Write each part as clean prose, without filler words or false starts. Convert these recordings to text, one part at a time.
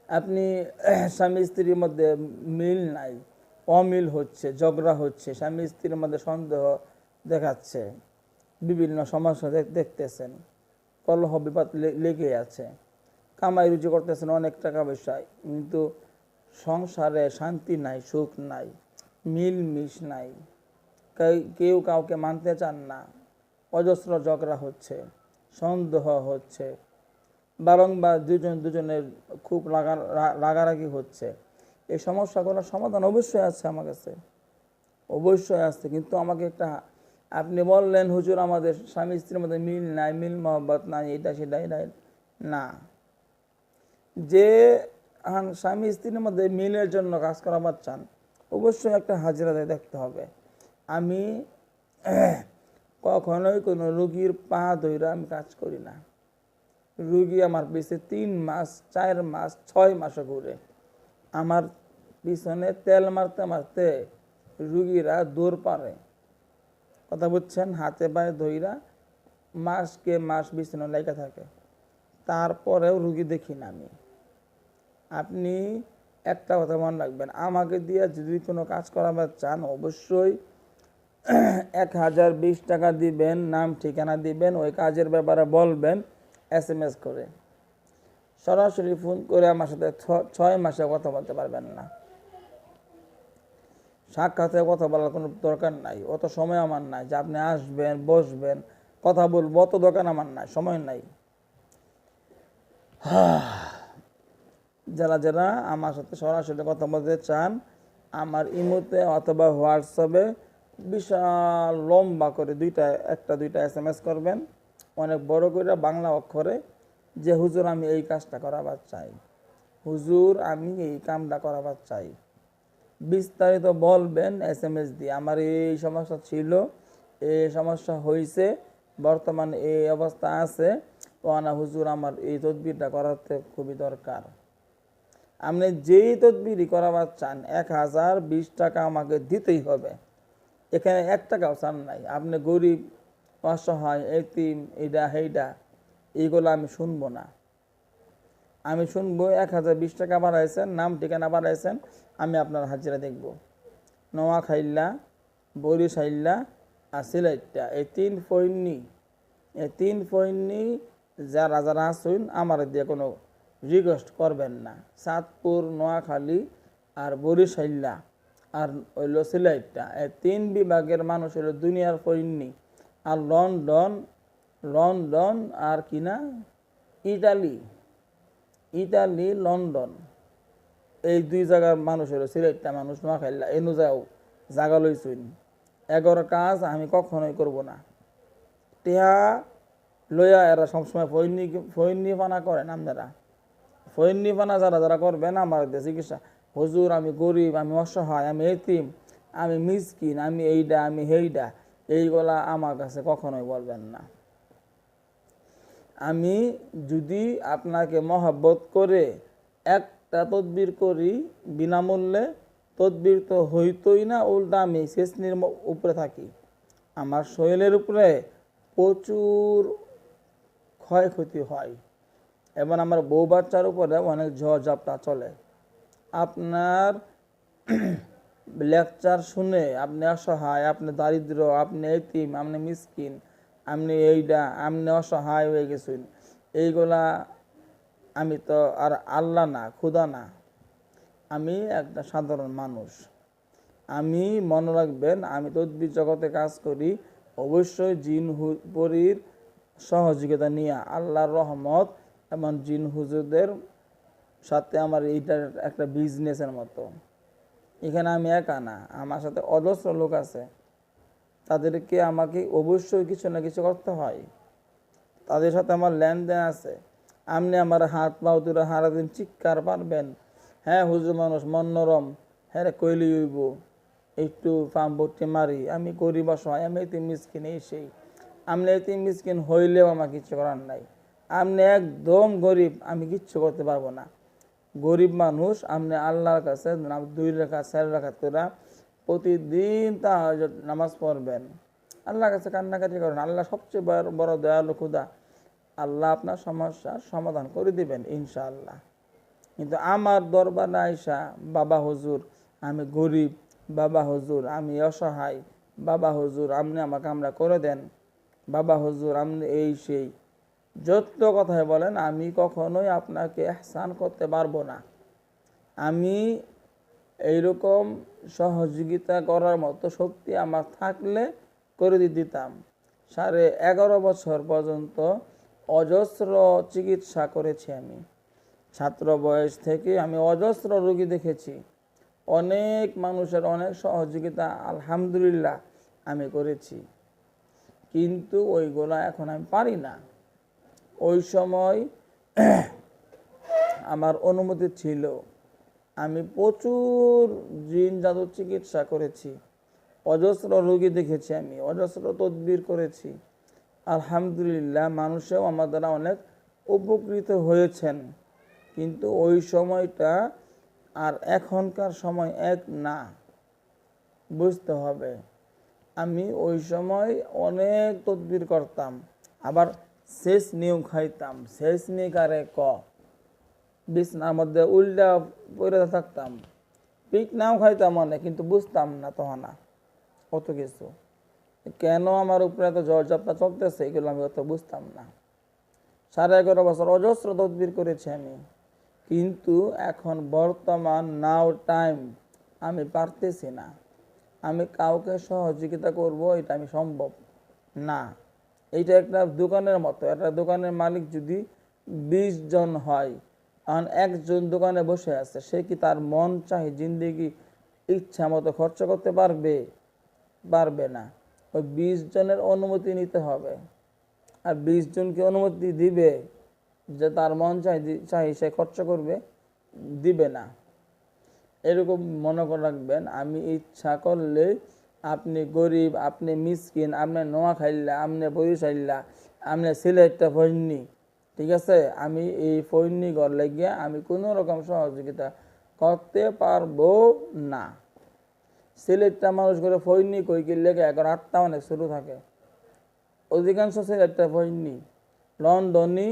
আপনি স্বামী স্ত্রীর মধ্যে মিল নাই, অমিল হচ্ছে, ঝগড়া হচ্ছে, স্বামী স্ত্রীর মধ্যে সন্দেহ দেখাচ্ছে, বিভিন্ন সমস্যা দেখতেছেন, কলহ বিবাদ লেগে আছে, কামাই রুজি করতেছেন অনেক টাকা পয়সায়, কিন্তু সংসারে শান্তি নাই, সুখ নাই, মিলমিশ নাই, কেউ কাউকে মানতে চান না, অজস্র ঝগড়া হচ্ছে, সন্দেহ হচ্ছে, বারংবার দুজনের খুব রাগারাগি হচ্ছে। এই সমস্যাগুলোর সমাধান অবশ্যই আছে আমার কাছে, অবশ্যই আছে। কিন্তু আমাকে একটা, আপনি বললেন হুজুর আমাদের স্বামী স্ত্রীর মধ্যে মিল নাই, মিল মহব্বত নাই, এটা সেটা এটা না, যে স্বামী স্ত্রীর মধ্যে মিলের জন্য কাজ করাবার চান, অবশ্যই একটা হাজিরা দেখতে হবে। আমি কখনোই কোনো রুগীর পা ধরে আমি কাজ করি না। রুগী আমার পিছনে 3 মাস 4 মাস 6 মাসও ঘুরে, আমার পিছনে তেল মারতে মারতে রুগীরা দৌড় পারে, কথা বুঝছেন, হাতে পায়ে ধইরা মাসকে মাস বিছানো লেগে থাকে, তারপরেও রুগী দেখি না আমি। আপনি একটা কথা মনে রাখবেন, আমাকে দিয়ে যদি কোনো কাজ করাবার চান অবশ্যই 1020 টাকা দিবেন, নাম ঠিকানা দিবেন, ওই কাজের ব্যাপারে বলবেন SMS করে। সরাসরি ফোন করে আমার সাথে 6 মাসে কথা বলতে পারবেন না, সাক্ষাতে কথা বলার কোনো দরকার নাই, অত সময় আমার নাই যে আপনি আসবেন বসবেন কথা বলবো, অত দরকার আমার নাই, সময় নাই। যারা যারা আমার সাথে সরাসরি কথা বলতে চান, আমার ইমোতে অথবা হোয়াটসঅ্যাপে বিশাল লম্বা করে একটা দুইটা SMS করবেন, অনেক বড় করে বাংলা অক্ষরে, যে হুজুর আমি এই কাজটা করাবার চাই, হুজুর আমি এই কামটা করাবার চাই। বিস্তারিত বলবেন SMS দিয়ে, আমার এই সমস্যা ছিল, এই সমস্যা হয়েছে, বর্তমানে এই অবস্থা আছে, ওয়ানা হুজুর আমার এই তদবিরটা করাতে খুবই দরকার। আপনি যেই তদবিরই করাবার চান 1020 টাকা আমাকে দিতেই হবে, এখানে 1 টাকাও চান নাই। আপনি গরিব, অসহায়, এতিম, এইটা হেইটা, এইগুলো আমি শুনবো না। আমি শুনবো 1020 টাকা বাড়াইছেন, নাম ঠিকানা বাড়াইছেন, আমি আপনার হাজিরা দেখব। নোয়াখাইল্লা, বরিশাইল্লা আর সিলেটটা, এই 3 ফৈনি যারা যারা আসুন আমার দিয়ে কোনো রিকোয়েস্ট করবেন না। চাঁদপুর, নোয়াখালী আর বরিশাইল্লা আর হইল সিলেটটা, এই 3 বিভাগের মানুষ হইল দুনিয়ার ফৈনি। আর লন্ডন আর কিনা ইটালি লন্ডন, এই 2 জায়গার মানুষ হলো সিলেটটা মানুষ, নোয়াখাইল্লা এনুযাও জাগা লইছুন। 11 কাজ আমি কখনোই করব না। টেহা লইয়া এরা সবসময় ফৈনি পানা করেন, আপনারা ফৈনি পানা যারা যারা করবেন আমার চিকিৎসা, হুজুর আমি গরিব, আমি অসহায়, আমি এতিম, আমি মিসকিন, আমি এইটা আমি হেইটা, এইগুলা আমার কাছে কখনোই বলবেন না। আমি যদি আপনাকে মহব্বত করে একটা তদবির করি বিনামূল্যে, তদবির তো হইতই না, উল্টা আমি শেষনির উপরে থাকি, আমার শরীরের উপরে প্রচুর ক্ষয়ক্ষতি হয়, এবং আমার বউ বাচ্চার উপরে অনেক ঝড় ঝাপটা চলে। আপনার লেকচার শুনে আপনি অসহায়, আপনি দারিদ্র, আপনি এতিম, আপনি মিসকিন, আপনি এইটা, আপনি অসহায় হয়ে গেছেন, এইগুলা আমি তো আর আল্লাহ না, খুদা না, আমি একটা সাধারণ মানুষ। আমি মনে রাখবেন, আমি তদবির জগতে কাজ করি অবশ্যই জিন পরীর সহযোগিতা নিয়ে, আল্লাহর রহমত এবং জিন হুজুরদের সাথে আমার এইটার একটা বিজনেসের মতো। এখানে আমি একা না, আমার সাথে অজস্র লোক আছে, তাদেরকে আমাকে অবশ্যই কিছু না কিছু করতে হয়, তাদের সাথে আমার লেনদেন আছে। আপনি আমার হাত পাও তুলে সারাদিন চিৎকার পারবেন, হ্যাঁ হুজুর মানুষ মন নরম, হ্যাঁ রে কইলি হইব, একটু ফার্ম ভর্তি মারি, আমি গরিব অসহায়, আমি এতে মিসকিন, এই সেই। আপনি এতে মিসকিন হইলেও আমার কিচ্ছু করার নাই, আপনি একদম গরিব, আমি কিচ্ছু করতে পারবো না। গরিব মানুষ, আপনি আল্লাহর কাছে 2 রাকাত 4 রাকাত করে প্রতিদিন তাহাজ্জুদ নামাজ পড়বেন, আল্লাহর কাছে কান্নাকাটি করেন, আল্লাহ সবচেয়ে বড় দয়ালু খুদা, আল্লাহ আপনার সমস্যার সমাধান করে দিবেন ইনশাআল্লাহ। কিন্তু আমার দরবারে আইসা, বাবা হুজুর আমি গরিব, বাবা হুজুর আমি অসহায়, বাবা হুজুর আপনি আমাকে আমরা করে দেন, বাবা হুজুর আপনি এই সেই যত কথাই বলেন, আমি কখনোই আপনাকে ইহসান করতে পারবো না। আমি এইরকম সহযোগিতা করার মতো শক্তি আমার থাকলে করে দিতাম। 11.5 বছর পর্যন্ত অজস্র চিকিৎসা করেছি আমি। ছাত্র বয়স থেকে আমি অজস্র রোগী দেখেছি, অনেক মানুষের অনেক সহযোগিতা আলহামদুলিল্লাহ আমি করেছি, কিন্তু ওইগুলা এখন আমি পারি না। ওই সময় আমার অনুমতি ছিল, আমি প্রচুর জিন জাদু চিকিৎসা করেছি, অজস্র রোগী দেখেছি, আমি অজস্র তদবির করেছি। আলহামদুলিল্লাহ মানুষেও আমার দ্বারা অনেক উপকৃত হয়েছেন। কিন্তু ওই সময়টা আর এখনকার সময় এক না, বুঝতে হবে। আমি ওই সময় অনেক তদবির করতাম, আবার শেষ নিয়েও খাইতাম। শেষ নিয়ে কারে ক, বিছনার মধ্যে উল্টা পড়ে থাকতাম, পিক নাও খাইতাম অনেক, কিন্তু বুঝতাম না তখন না কত কিছু, কেন আমার উপরে এত জ্বর জাপটা চলতেছে এগুলো আমি অত বুঝতাম না। 11.5 বছর অজস্র তদবির করেছি আমি, কিন্তু এখন বর্তমান নাও টাইম আমি পারতেছি না। আমি কাউকে সহযোগিতা করব এটা আমি সম্ভব না। এইটা একটা দোকানের মতো, একটা দোকানের মালিক যদি 20 জন হয়, কারণ একজন দোকানে বসে আছে, সে কি তার মন চাই জিন্দেগি ইচ্ছা মতো খরচ করতে পারবে? পারবে না। ওই 20 জনের অনুমতি নিতে হবে, আর 20 জনকে অনুমতি দিবে যে তার মন চাই সে খরচ করবে? দিবে না। এরকম মনে করে রাখবেন, আমি ইচ্ছা করলে, আপনি গরিব, আপনি মিসকিন, আপনি নোয়াখাইল্লা, আপনি বরিশাইল্লা, আপনি সিলেটটা ফৈন্নি, ঠিক আছে, আমি এই ফৈন্নি ঘর লাগিয়ে আমি কোনো রকম সহযোগিতা করতে পারবো না। সিলেটটা মানুষ করে ফৈন্নি কই কি লেগে এখন 8টা অনেক শুরু থাকে, অধিকাংশ সিলেটটা ফৈন্নি, লন্ডনি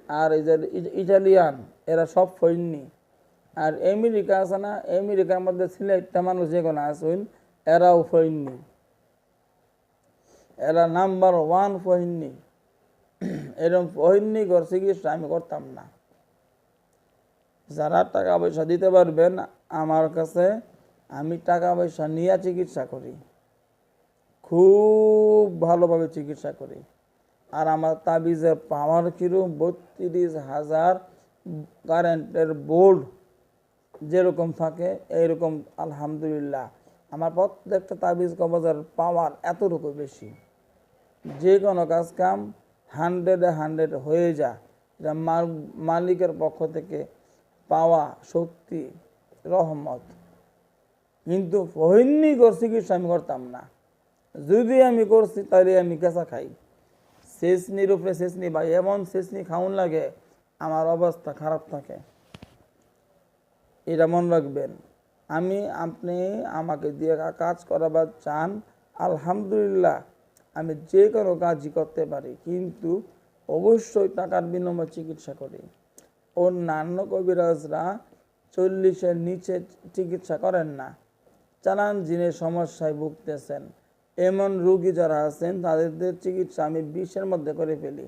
আর এই যে ইটালিয়ান এরা সব ফৈন্নি। আর আমেরিকা আছে না, আমেরিকার মধ্যে সিলেটটা মানুষ যেগুলো আসুন এরাও ফৈন্নি, এরা নাম্বার 1 ফৈন্নি। এরকম ফৈন্নি ঘর চিকিৎসা আমি করতাম না। যারা টাকা পয়সা দিতে পারবেন আমার কাছে, আমি টাকা পয়সা নিয়ে চিকিৎসা করি, খুব ভালোভাবে চিকিৎসা করি। আর আমার তাবিজের পাওয়ার কিরকম, 32,000 কারেন্টের বোল্ট যেরকম থাকে এইরকম। আলহামদুলিল্লাহ আমার প্রত্যেকটা তাবিজ কবজের পাওয়ার এতটুকু বেশি, যে কোনো কাজ কাম 100-100 হয়ে যায়। এটা মালিকের পক্ষ থেকে পাওয়া শক্তি, রহমত। কিন্তু ফহিন্নিকর চিকিৎসা আমি করতাম না। যদি আমি করছি তাহলে আমি কেঁচা খাই, শেষনির উপরে শেষনি ভাই, এমন শেষনি খাউন লাগে আমার অবস্থা খারাপ থাকে। এটা মনে রাখবেন। আপনি আমাকে দিয়ে কাজ করাবার চান, আলহামদুলিল্লাহ আমি যে কোনো কাজই করতে পারি, কিন্তু অবশ্যই টাকার বিনিময়ে চিকিৎসা করি। অন্যান্য কবিরাজরা 40-এর নিচে চিকিৎসা করেন না। চালান জিনের সমস্যায় ভুগতেছেন এমন রোগী যারা আছেন, তাদের চিকিৎসা আমি 20-এর মধ্যে করে ফেলি।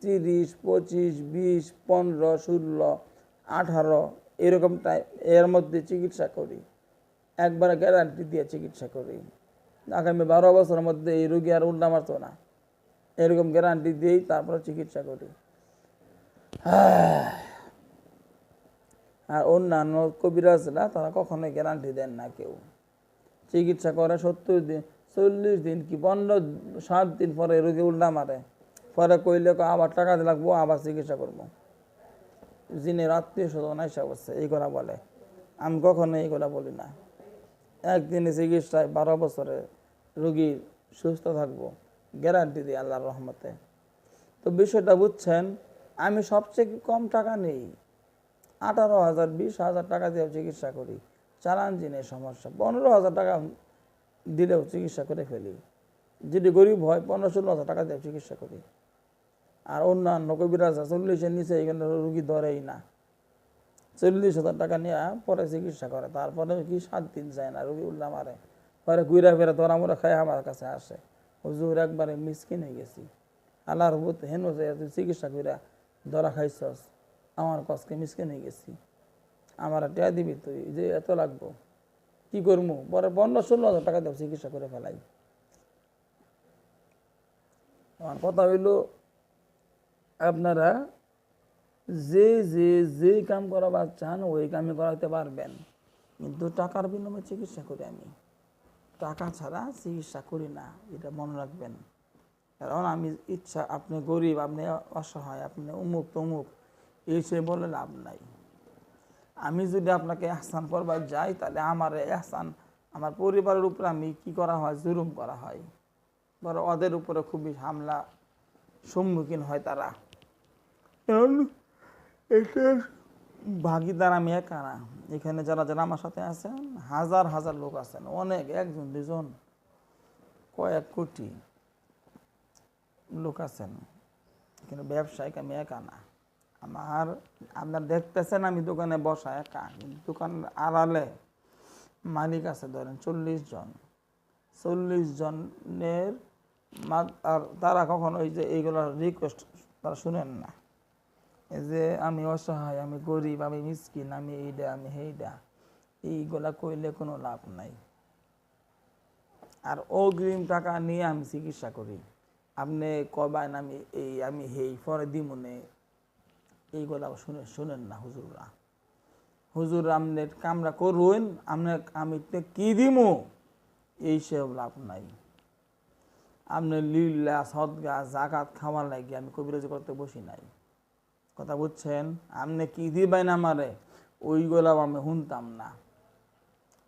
30, 25, 20, 15, 16, 18 এরকম টাইম এর মধ্যে চিকিৎসা করি, একবারে গ্যারান্টি দিয়ে চিকিৎসা করি। আগামী 12 বছরের মধ্যে এই রোগী আর উল্টা মারতো না, এরকম গ্যারান্টি দিয়েই তারপরে চিকিৎসা করি। আর অন্যান্য কবিরাজরা তারা কখনোই গ্যারান্টি দেন না। কেউ চিকিৎসা করে 70 দিন, 40 দিন কি 15-7 দিন পরে রোগী উল্টা মারে, পরে কইলে আবার টাকা দিয়ে লাগবো, আবার চিকিৎসা করবো। জিনের আত্মীয় স্বজন আইসা করছে এই কথা বলে, আমি কখনো এই কথা বলি না। একদিনে চিকিৎসায় 12 বছরে রোগী সুস্থ থাকবো, গ্যারান্টি দিই আল্লাহর রহমতে। তো বিষয়টা বুঝছেন, আমি সবচেয়ে কম টাকা নেই, 18,000 20,000 টাকা দিয়ে চিকিৎসা করি। চালান জিনের সমস্যা 15,000 টাকা দিলেও চিকিৎসা করে ফেলি। যদি গরিব হয় 15-16,000 টাকা দিয়ে চিকিৎসা করি। আর অন্যান্য কবিরাজ 40-এর নিচে এখানে রুগী ধরেই না, 40,000 টাকা নিয়ে পরে চিকিৎসা করে, তারপরে কি 7 দিন যায় না, রোগী উল্লা মারে, পরে ঘুরা ফেরা ধরা মরা খায় আমার কাছে আসে, হুজুর একবারে মিসকিন হয়ে গেছি, আল্লাহর বুত হেন তুই চিকিৎসা কইরা ধরা খাইছস, আমার কষ্টে মিসকিন হয়ে গেছি, আমার টেয়া দিবি তুই যে এত লাগবো, কি করবো, পরে 15-16,000 টাকা দেব চিকিৎসা করে ফেলাই। আমার কথা হইল আপনারা যে যে যে কাম করাবার চান ওই কামই করাতে পারবেন, কিন্তু টাকার বিনিময়ে চিকিৎসা করি আমি, টাকা ছাড়া চিকিৎসা করি না, এটা মনে রাখবেন। কারণ আমি ইচ্ছা, আপনি গরিব, আপনি অসহায়, আপনি অমুক তমুক, এই সে বলে লাভ নাই। আমি যদি আপনাকে এহসান করবার যাই, তাহলে আমার এহসান আমার পরিবারের উপরে আমি কি করা হয়, জুলুম করা হয়, বড় ওদের উপরে খুবই হামলা সম্মুখীন হয় তারা। কারণ এটার ভাগিদার আমি একা না, এখানে যারা যারা আমার সাথে আছেন হাজার হাজার লোক আছেন, অনেক, 1 জন 2 জন, কয়েক কোটি লোক আছেন এখানে, ব্যবসায়িক আমি একা না। আমার আপনার দেখতেছেন আমি দোকানে বসা একা, কিন্তু দোকান আড়ালে মালিক আছে ধরেন 40 জন, 40 জনের আর তারা কখনো ওই যে এইগুলোর রিকোয়েস্ট তারা শুনেন না, এই যে আমি অসহায়, আমি গরিব, আমি মিসকিন, আমি এইটা, আমি সেইটা, এইগুলা কইলে কোনো লাভ নাই। আর অগ্রিম টাকা নিয়ে আমি চিকিৎসা করি, আপনি কবেন আমি এই আমি হেই পরে দিমনে, এইগুলা শুনেন না হুজুররা। হুজুর আপনি কামরা করুন, আমি কি দিমু, এই সব লাভ নাই। আপনি লিল্লা সদগা জাকাত খাওয়ার লাগে আমি কবিরাজি করতে বসি নাই, কথা বুঝছেন? আপনি কি দিবেন আমারে, ওইগুলাও আমি শুনতাম না।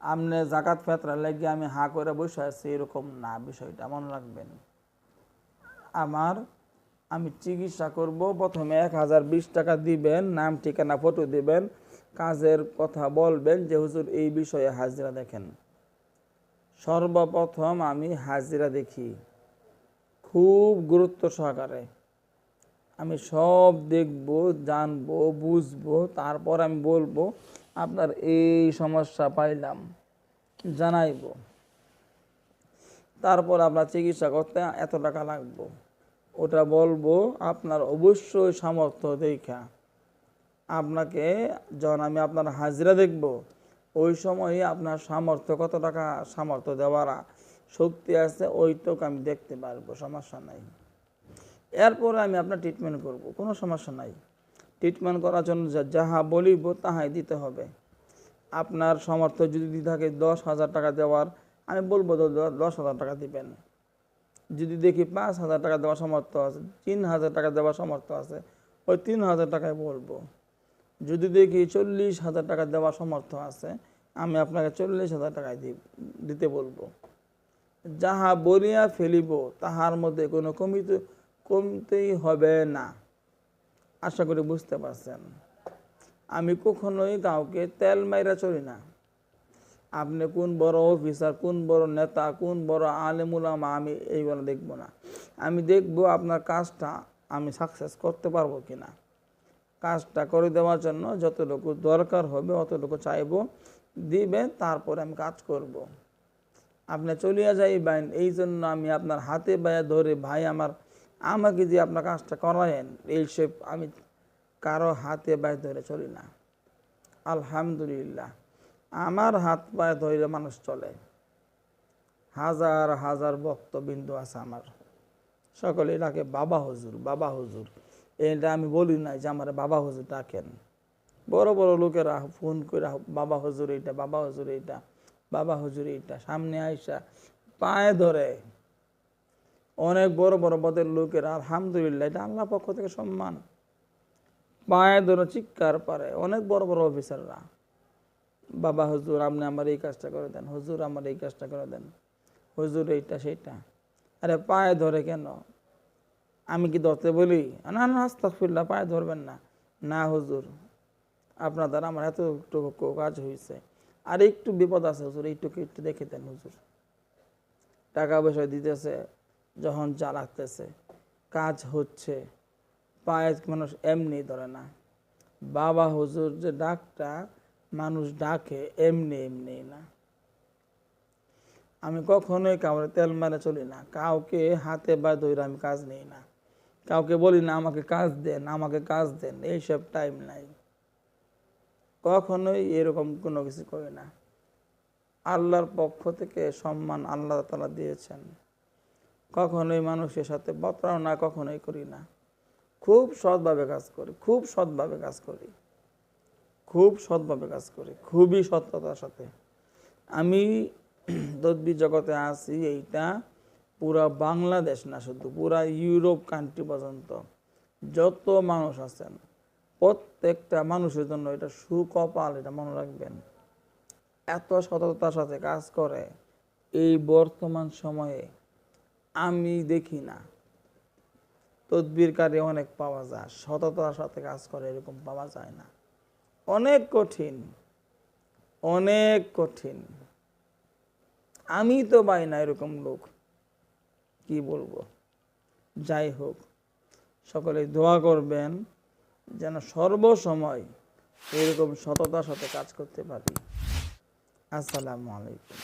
আপনি জাকাত ফেতরা লাগে আমি হা করে বসে আছি, এরকম না, বিষয়টা মনে রাখবেন। আমি চিকিৎসা করব, প্রথমে 1020 টাকা দিবেন, নাম ঠিকানা ফটো দিবেন, কাজের কথা বলবেন যে হুজুর এই বিষয়ে হাজিরা দেখেন। সর্বপ্রথম আমি হাজিরা দেখি খুব গুরুত্ব সহকারে, আমি সব দেখব, জানবো, বুঝবো, তারপর আমি বলবো আপনার এই সমস্যা পাইলাম, জানাইব, তারপর আপনার চিকিৎসা করতে এত টাকা লাগবো, ওটা বলবো। আপনার অবশ্যই সামর্থ্য দেখা আপনাকে, যখন আমি আপনার হাজিরা দেখব, ওই সময় আপনার সামর্থ্য কত টাকা সামর্থ্য দেওয়ার শক্তি আছে ওইটুকু আমি দেখতে পারবো, সমস্যা নাই। এরপরে আমি আপনার ট্রিটমেন্ট করব, কোনো সমস্যা নাই। ট্রিটমেন্ট করার জন্য যাহা বলিব তাহাই দিতে হবে। আপনার সামর্থ্য যদি থাকে 10,000 টাকা দেওয়ার, আমি বলবো 10,000 টাকা দিবেন। যদি দেখি 5,000 টাকা দেওয়ার সামর্থ্য আছে, 3,000 টাকা দেওয়ার সামর্থ্য আছে, ওই 3,000 টাকায় বলবো। যদি দেখি 40,000 টাকা দেওয়ার সামর্থ্য আছে, আমি আপনাকে 40,000 টাকায় দিতে বলবো। যাহা বলিয়া ফেলিব তাহার মধ্যে কোনো কমতেই হবে না, আশা করি বুঝতে পারছেন। আমি কখনোই কাউকে তেল মাইরা চলি না। আপনি কোন বড় অফিসার, কোন বড় নেতা, কোন বড় আলেম উলামা, আমি এইগুলো দেখব না। আমি দেখব আপনার কাজটা আমি সাকসেস করতে পারবো কিনা। কাজটা করে দেওয়ার জন্য যতটুকু দরকার হবে অতটুকু চাইব, দিবেন, তারপরে আমি কাজ করব। আপনি চলিয়া যাইবেন, এই জন্য আমি আপনার হাতে পায়ে ধরে, ভাই আমাকে যে আপনার কাজটা করায়েন, এইসব আমি কারো হাতে পায়ে ধরে চলি না। আলহামদুলিল্লাহ, আমার হাত পায়ে ধরে মানুষ চলে, হাজার হাজার ভক্তবিন্দু আছে আমার, সকলে ডাকে বাবা হুজুর, বাবা হুজুর। এটা আমি বলি নাই যে আমার বাবা হুজুর ডাকেন। বড় বড় লোকেরা ফোন করে বাবা হুজুর এইটা, বাবা হুজুর এইটা, বাবা হুজুর এইটা, সামনে আইসা পায়ে ধরে। অনেক বড় বড় পদের লোকেরা, আলহামদুলিল্লাহ, এটা আল্লাহ পক্ষ থেকে সম্মান, পায়ে ধরে চিৎকার পারে। অনেক বড় বড় অফিসাররা, বাবা হুজুর আপনি আমার এই কাজটা করে দেন, হুজুর আমার এই কাজটা করে দেন, হুজুর এইটা সেইটা। আরে পায়ে ধরে কেন? আমি কি ধরতে বলি? না না, আস্তাগফিরুল্লাহ, পায়ে ধরবেন না। না হুজুর, আপনার দ্বারা আমার এতটুকু কাজ হয়েছে, আর একটু বিপদ আছে হুজুর, এইটুকু একটু দেখে দেন হুজুর। টাকা পয়সা দিতেছে, যখন যা লাগতেছে, কাজ হচ্ছে, পায়ে মানুষ এমনি ধরে না, বাবা হুজুর যে ডাকটা মানুষ ডাকে এমনি এমনি না। আমি কখনোই কাউকে তেল মারে চলি না, কাউকে হাতে বা ধরে আমি কাজ নেই না, কাউকে বলি না আমাকে কাজ দেন, আমাকে কাজ দেন, এইসব টাইম নাই, কখনোই এরকম কোনো কিছু করি না। আল্লাহর পক্ষ থেকে সম্মান আল্লাহ তাআলা দিয়েছেন, কখনোই মানুষের সাথে প্রতারণা কখনোই করি না। খুব সৎভাবে কাজ করি, খুব সৎভাবে কাজ করি, খুব সৎভাবে কাজ করি, খুবই সততার সাথে। আমি তদবির জগতে আছি, এইটা পুরা বাংলাদেশ না, শুধু পুরা ইউরোপ কান্ট্রি পর্যন্ত যত মানুষ আছেন প্রত্যেকটা মানুষের জন্য এটা সুকপাল, এটা মনে রাখবেন। এত সততার সাথে কাজ করে এই বর্তমান সময়ে আমি দেখি না। তদবিরকারী অনেক পাওয়া যায়, সততার সাথে কাজ করে এরকম পাওয়া যায় না। অনেক কঠিন, অনেক কঠিন। আমি তো পাই না এরকম লোক, কি বলবো। যাই হোক, সকলে দোয়া করবেন যেন সর্বসময় এরকম সততার সাথে কাজ করতে পারি। আসসালামু আলাইকুম।